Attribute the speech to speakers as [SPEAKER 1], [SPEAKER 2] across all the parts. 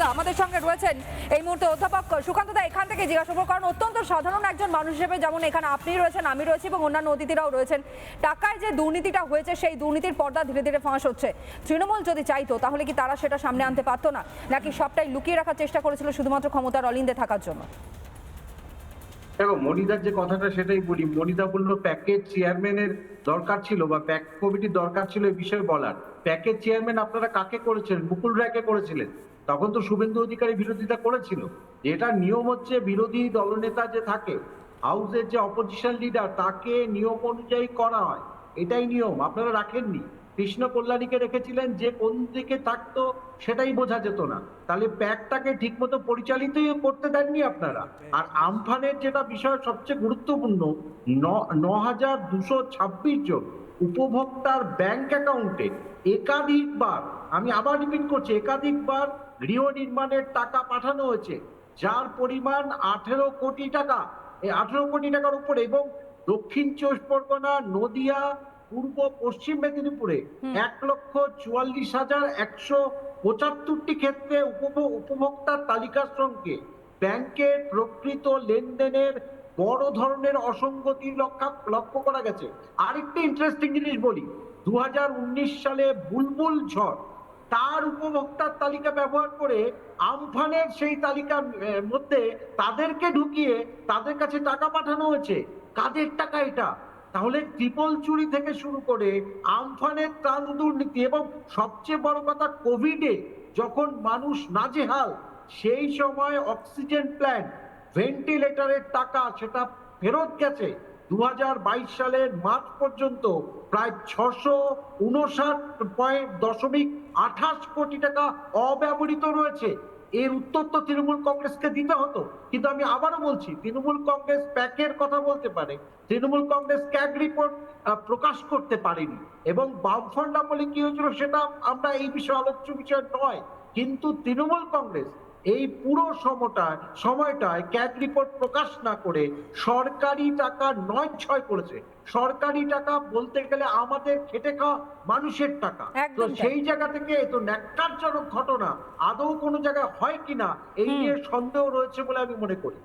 [SPEAKER 1] দা আমাদের সঙ্গে রয়েছেন এই মুহূর্তে অধ্যাপক সুকান্ত দা। এখান থেকে জিজ্ঞাসা করব, কারণ অত্যন্ত সাধারণ একজন মানুষ হিসেবে যেমন এখানে আপনি রয়েছেন, আমি রয়েছি এবং অন্যান্য অতিথিরাও রয়েছেন, টাকায় যে দুর্নীতিটা হয়েছে সেই দুর্নীতির পর্দা ধীরে ধীরে ফাঁস হচ্ছে। তৃণমূল যদি চাইতো তাহলে কি তারা সেটা সামনে আনতে পারতো না, নাকি সবটাই লুকিয়ে রাখার চেষ্টা করেছিল শুধুমাত্র ক্ষমতার অলিন্দে থাকার জন্য?
[SPEAKER 2] দেখো, মনিদার যে কথাটা সেটাই বলি। মনিদা বললো প্যাকেজ চেয়ারম্যানের দরকার ছিল বা প্যাক কমিটির দরকার ছিল এই বিষয়ে বলার। প্যাকেজ চেয়ারম্যান আপনারা কাকে করেছিলেন? মুকুল রায়কে করেছিলেন। তখন তো শুভেন্দু অধিকারী বিরোধিতা করেছিল। এটা নিয়ম হচ্ছে, বিরোধী দলনেতা যে থাকে, হাউসের যে অপোজিশন লিডার, তাকে নিয়ম অনুযায়ী করা হয়, এটাই নিয়ম। আপনারা রাখেননি। কৃষ্ণ কল্যাণীকে রেখেছিলেন, যে কোন দিকে থাকতো সেটাই বোঝা যেত না। তাহলে প্যাকটাকে ঠিক মতো পরিচালিতই করতে দেননি আপনারা। আর আমফানের যেটা বিষয় সবচেয়ে গুরুত্বপূর্ণ, 9,226 জন উপভোক্তার ব্যাংক অ্যাকাউন্টে একাধিকবার, আমি আবার রিপিট করছি, একাধিকবার গৃহ নির্মাণের টাকা পাঠানো হয়েছে, যার পরিমাণ 18 কোটি টাকা। এই 18 কোটি টাকার উপরে। এবং দক্ষিণ চব্বিশ পরগনা, নদিয়া, পূর্ব পশ্চিম মেদিনীপুরে 1,44,175টি ক্ষেত্রে উপভোক্তার তালিকার সঙ্গে ব্যাংকের প্রকৃত লেনদেনের বড় ধরনের অসঙ্গতি লক্ষ্য করা গেছে। আরেকটা ইন্টারেস্টিং জিনিস বলি, 2019 সালে বুলবুল ঝড়, তার উপভোক্তার তালিকা ব্যবহার করে আমফানের সেই তালিকার মধ্যে তাদেরকে ঢুকিয়ে তাদের কাছে টাকা পাঠানো হয়েছে। কাদের টাকা এটা? তাহলে ট্রিপল চুরি থেকে শুরু করে আমফানের ত্রাণ দুর্নীতি, এবং সবচেয়ে বড় কথা, কোভিডে যখন মানুষ নাজেহাল, সেই সময় অক্সিজেন প্ল্যান্ট, ভেন্টিলেটরের টাকা সেটা ফেরত গেছে। 2022 সালের মার্চ পর্যন্ত প্রায় 659.28 কোটি টাকা অব্যবহৃত রয়েছে। এর উত্তর তো তৃণমূল কংগ্রেসকে দিতে হতো। কিন্তু আমি আবারও বলছি, তৃণমূল কংগ্রেস প্যাকের কথা বলতে পারে, তৃণমূল কংগ্রেস ক্যাগ রিপোর্ট প্রকাশ করতে পারেনি। এবং বামফ্রন্ট আমলে কি হয়েছিল সেটা আমরা এই বিষয়ে আলোচ্য বিষয় নয়। কিন্তু তৃণমূল কংগ্রেস এই পুরো সময়টায় ক্যাগ রিপোর্ট প্রকাশ না করে সরকারি টাকা নয় করেছে। সরকারি টাকা বলতে গেলে আমাদের খেটে খাওয়া মানুষের টাকা। তো সেই জায়গা থেকে এত ন্যাক্কারজনক ঘটনা আদৌ কোনো জায়গায় হয় কিনা এই নিয়ে সন্দেহ রয়েছে বলে আমি মনে করি।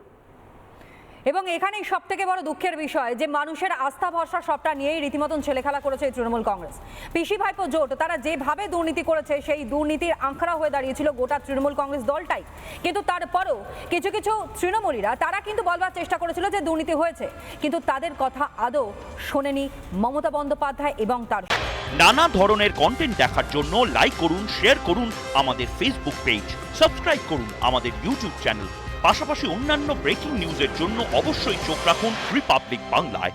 [SPEAKER 1] এবং এখানেই সব থেকে বড় দুঃখের বিষয় যে মানুষের আস্থা ভরসা সবটা নিয়েই রীতিমতন ছেলেখেলা করেছে তৃণমূল কংগ্রেস। পিসি ভাইপো জোট তারা যেভাবে দুর্নীতি করেছে সেই দুর্নীতির আঁকড়া হয়ে দাঁড়িয়েছিল গোটা তৃণমূল কংগ্রেস দলটাই। কিন্তু তারপরও কিছু কিছু তৃণমূলীরা তারা কিন্তু বলবার চেষ্টা করেছিল যে দুর্নীতি হয়েছে, কিন্তু তাদের কথা আদৌ শোনেনি মমতা বন্দ্যোপাধ্যায় এবং তার।
[SPEAKER 3] নানা ধরনের কন্টেন্ট দেখার জন্য লাইক করুন, শেয়ার করুন আমাদের ফেসবুক পেজ, সাবস্ক্রাইব করুন আমাদের ইউটিউব চ্যানেল। পাশাপাশি অন্যান্য ব্রেকিং নিউজের জন্য অবশ্যই চোখ রাখুন রিপাবলিক বাংলায়।